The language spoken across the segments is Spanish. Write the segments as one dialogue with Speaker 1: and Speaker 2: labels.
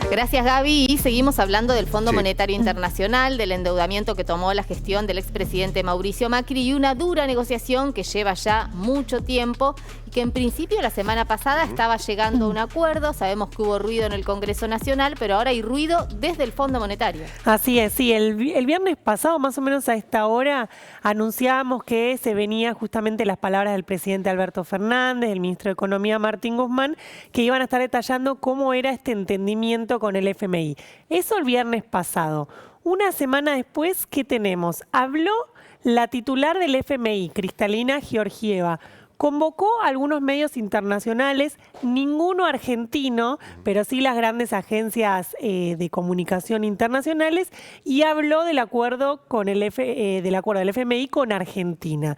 Speaker 1: Gracias, Gaby. Y seguimos hablando del Fondo
Speaker 2: Sí.
Speaker 1: Monetario Internacional, del endeudamiento que tomó la gestión del expresidente Mauricio Macri y una dura negociación que lleva ya mucho tiempo y que en principio la semana pasada estaba llegando a un acuerdo. Sabemos que hubo ruido en el Congreso Nacional, pero ahora hay ruido desde el Fondo Monetario.
Speaker 3: Así es, sí. El viernes pasado, más o menos a esta hora, anunciábamos que se venían justamente las palabras del presidente Alberto Fernández, del ministro de Economía Martín Guzmán, que iban a estar detallando cómo era este entendimiento con el FMI. Eso el viernes pasado. Una semana después, ¿qué tenemos? Habló la titular del FMI, Kristalina Georgieva. Convocó a algunos medios internacionales, ninguno argentino, pero sí las grandes agencias de comunicación internacionales, y habló del acuerdo del acuerdo del FMI con Argentina.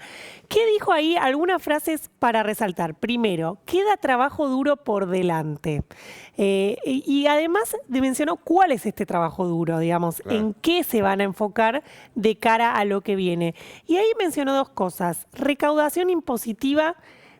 Speaker 3: ¿Qué dijo ahí? Algunas frases para resaltar. Primero, queda trabajo duro por delante. Y además mencionó cuál es este trabajo duro, digamos,
Speaker 2: Claro.
Speaker 3: en qué se van a enfocar de cara a lo que viene. Y ahí mencionó dos cosas: recaudación impositiva,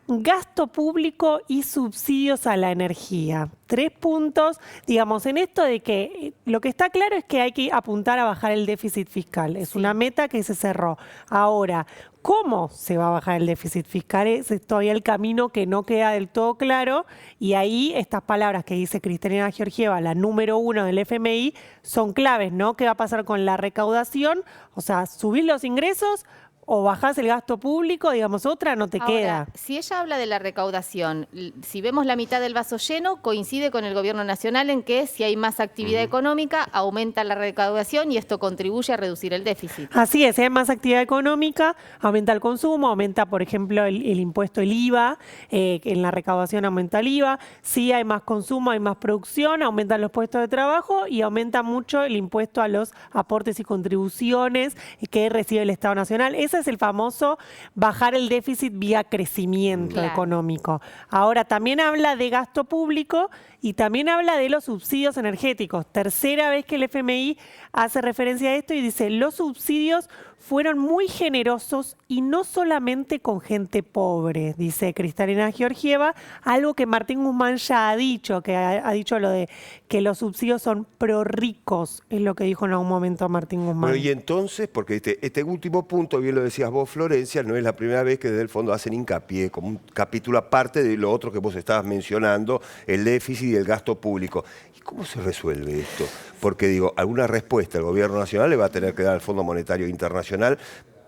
Speaker 3: gasto público y subsidios a la energía. 3 puntos, digamos, en esto de que lo que está claro es que hay que apuntar a bajar el déficit fiscal. Es una meta que se cerró. Ahora, ¿cómo se va a bajar el déficit fiscal? Es todavía el camino que no queda del todo claro, y ahí estas palabras que dice Kristalina Georgieva, la número 1 del FMI, son claves, ¿no? ¿Qué va a pasar con la recaudación? O sea, subir los ingresos o bajás el gasto público, digamos, otra no te
Speaker 1: Ahora,
Speaker 3: queda.
Speaker 1: si ella habla de la recaudación, si vemos la mitad del vaso lleno, coincide con el gobierno nacional en que si hay más actividad económica, aumenta la recaudación y esto contribuye a reducir el déficit.
Speaker 3: Así es, si hay más actividad económica, aumenta el consumo, aumenta, por ejemplo, el impuesto, el IVA, en la recaudación aumenta el IVA. Si hay más consumo, hay más producción, aumentan los puestos de trabajo y aumenta mucho el impuesto a los aportes y contribuciones que recibe el Estado Nacional. Ese es el famoso bajar el déficit vía crecimiento
Speaker 1: Claro.
Speaker 3: económico. Ahora, también habla de gasto público y también habla de los subsidios energéticos. Tercera vez que el FMI hace referencia a esto y dice: los subsidios fueron muy generosos y no solamente con gente pobre, dice Kristalina Georgieva, algo que Martín Guzmán ya ha dicho, que ha dicho lo de que los subsidios son pro ricos, es lo que dijo en algún momento Martín Guzmán.
Speaker 2: Bueno, y entonces, porque este último punto, bien lo decías vos, Florencia, no es la primera vez que desde el fondo hacen hincapié, como un capítulo aparte de lo otro que vos estabas mencionando, el déficit y el gasto público. ¿Y cómo se resuelve esto? Porque digo, alguna respuesta el gobierno nacional le va a tener que dar al Fondo Monetario Internacional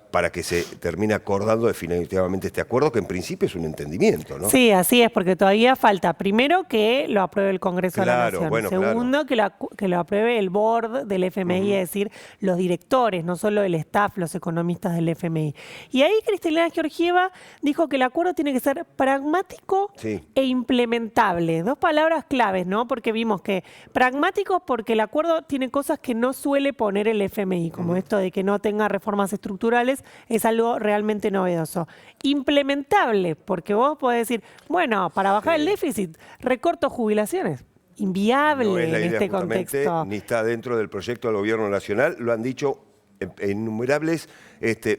Speaker 2: para que se termine acordando definitivamente este acuerdo, que en principio es un entendimiento, ¿no?
Speaker 3: Sí, así es, porque todavía falta, primero, que lo apruebe el Congreso de la
Speaker 2: Claro,
Speaker 3: Nación.
Speaker 2: bueno,
Speaker 3: Segundo, que lo apruebe el board del FMI, es decir, los directores, no solo el staff, los economistas del FMI. Y ahí Kristalina Georgieva dijo que el acuerdo tiene que ser pragmático
Speaker 2: Sí.
Speaker 3: e implementable. Dos palabras claves, ¿no? Porque vimos que pragmático porque el acuerdo tiene cosas que no suele poner el FMI, como esto de que no tenga reformas estructurales, es algo realmente novedoso. Implementable, porque vos podés decir, bueno, para bajar el déficit, recorto jubilaciones. Inviable
Speaker 2: No es la
Speaker 3: en
Speaker 2: idea
Speaker 3: este
Speaker 2: justamente,
Speaker 3: contexto.
Speaker 2: ni está dentro del proyecto del gobierno nacional. Lo han dicho en innumerables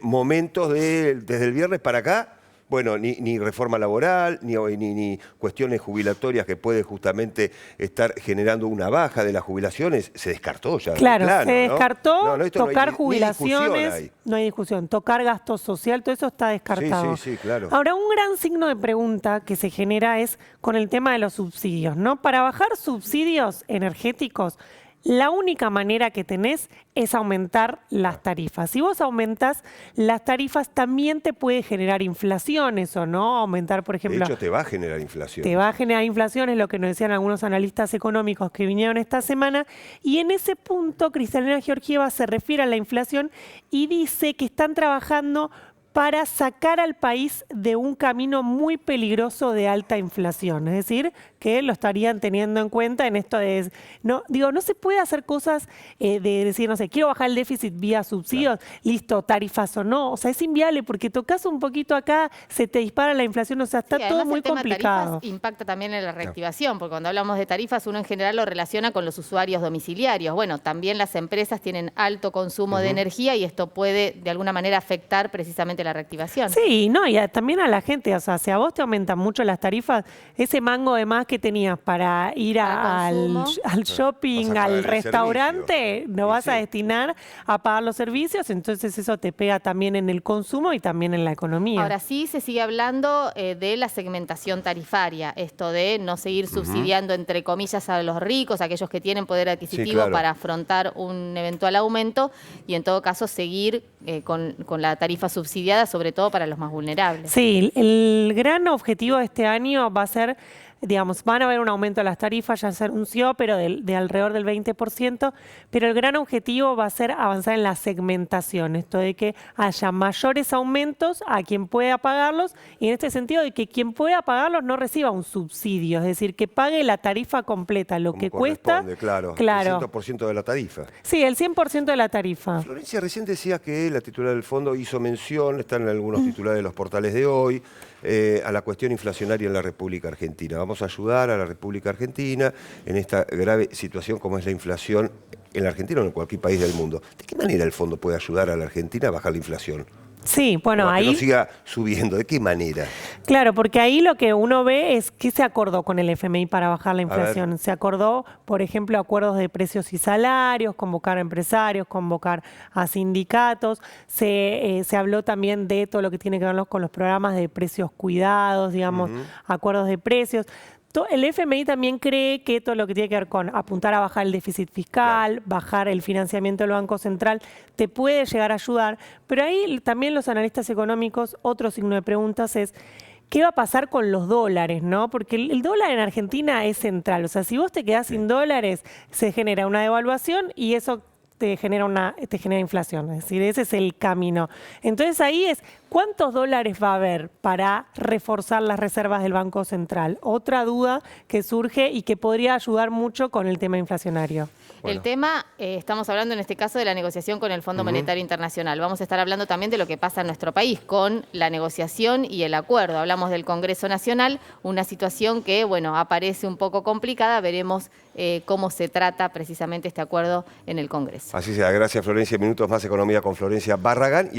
Speaker 2: momentos desde el viernes para acá. Bueno, ni reforma laboral, ni cuestiones jubilatorias que puede justamente estar generando una baja de las jubilaciones. Se descartó ya. de
Speaker 3: Claro,
Speaker 2: plano,
Speaker 3: se
Speaker 2: ¿no?
Speaker 3: descartó
Speaker 2: No, esto no hay
Speaker 3: tocar
Speaker 2: ni discusión
Speaker 3: jubilaciones,
Speaker 2: ahí.
Speaker 3: no hay discusión, tocar gasto social, todo eso está descartado.
Speaker 2: Sí, claro.
Speaker 3: Ahora, un gran signo de pregunta que se genera es con el tema de los subsidios, ¿no? Para bajar subsidios energéticos, la única manera que tenés es aumentar las tarifas. Si vos aumentás las tarifas, también te puede generar inflación, eso, ¿no? Aumentar, por
Speaker 2: De
Speaker 3: ejemplo,
Speaker 2: hecho, te va a generar inflación.
Speaker 3: te va a generar inflación, es lo que nos decían algunos analistas económicos que vinieron esta semana. Y en ese punto, Kristalina Georgieva se refiere a la inflación y dice que están trabajando para sacar al país de un camino muy peligroso de alta inflación. Es decir, que lo estarían teniendo en cuenta en esto de... No se puede hacer cosas de decir, no sé, quiero bajar el déficit vía subsidios, listo, tarifas o no. O sea, es inviable porque tocas un poquito acá, se te dispara la inflación, o sea, está
Speaker 1: Sí,
Speaker 3: todo
Speaker 1: además
Speaker 3: muy
Speaker 1: el tema
Speaker 3: complicado.
Speaker 1: tarifas impacta también en la reactivación, porque cuando hablamos de tarifas uno en general lo relaciona con los usuarios domiciliarios. Bueno, también las empresas tienen alto consumo de energía y esto puede de alguna manera afectar precisamente precisamente la reactivación.
Speaker 3: Sí, no, y también a la gente, o sea, si a vos te aumentan mucho las tarifas, ese mango de más que tenías para ir al shopping,
Speaker 2: Vas a pagar
Speaker 3: al
Speaker 2: el
Speaker 3: restaurante,
Speaker 2: servicio.
Speaker 3: lo vas a
Speaker 2: Sí.
Speaker 3: destinar a pagar los servicios, entonces eso te pega también en el consumo y también en la economía.
Speaker 1: Ahora sí se sigue hablando de la segmentación tarifaria, esto de no seguir subsidiando, entre comillas, a los ricos, aquellos que tienen poder adquisitivo
Speaker 2: Sí, claro.
Speaker 1: para afrontar un eventual aumento y en todo caso seguir con la tarifa subsidiada, sobre todo para los más vulnerables.
Speaker 3: Sí, el gran objetivo de este año va a ser, digamos, van a haber un aumento de las tarifas, ya se anunció, pero de alrededor del 20%, pero el gran objetivo va a ser avanzar en la segmentación, esto de que haya mayores aumentos a quien pueda pagarlos y en este sentido de que quien pueda pagarlos no reciba un subsidio, es decir, que pague la tarifa completa, lo
Speaker 2: Como
Speaker 3: que cuesta.
Speaker 2: corresponde, claro.
Speaker 3: Claro.
Speaker 2: El 100% de la tarifa.
Speaker 3: Sí, el 100% de la tarifa.
Speaker 2: Florencia, recién decía que la titular del fondo hizo mención, están en algunos titulares de los portales de hoy, a la cuestión inflacionaria en la República Argentina. Vamos a ayudar a la República Argentina en esta grave situación como es la inflación en la Argentina o en cualquier país del mundo. ¿De qué manera el fondo puede ayudar a la Argentina a bajar la inflación?
Speaker 3: Sí, bueno,
Speaker 2: Para que
Speaker 3: ahí...
Speaker 2: no siga subiendo. ¿De qué manera?
Speaker 3: Claro, porque ahí lo que uno ve es qué se acordó con el FMI para bajar la inflación. Se acordó, por ejemplo, acuerdos de precios y salarios, convocar a empresarios, convocar a sindicatos. Se habló también de todo lo que tiene que ver con los programas de precios cuidados, digamos, acuerdos de precios. El FMI también cree que todo lo que tiene que ver con apuntar a bajar el déficit fiscal, bajar el financiamiento del Banco Central, te puede llegar a ayudar. Pero ahí también los analistas económicos, otro signo de preguntas es, ¿qué va a pasar con los dólares, no? Porque el dólar en Argentina es central. O sea, si vos te quedás sin dólares, se genera una devaluación y eso te genera inflación. Es decir, ese es el camino. Entonces ahí es, ¿cuántos dólares va a haber para reforzar las reservas del Banco Central? Otra duda que surge y que podría ayudar mucho con el tema inflacionario.
Speaker 1: El tema, estamos hablando en este caso de la negociación con el Fondo Monetario Internacional. Vamos a estar hablando también de lo que pasa en nuestro país con la negociación y el acuerdo. Hablamos del Congreso Nacional, una situación que, bueno, aparece un poco complicada. Veremos cómo se trata precisamente este acuerdo en el Congreso.
Speaker 2: Así sea. Gracias, Florencia. Minutos más Economía con Florencia Barragán.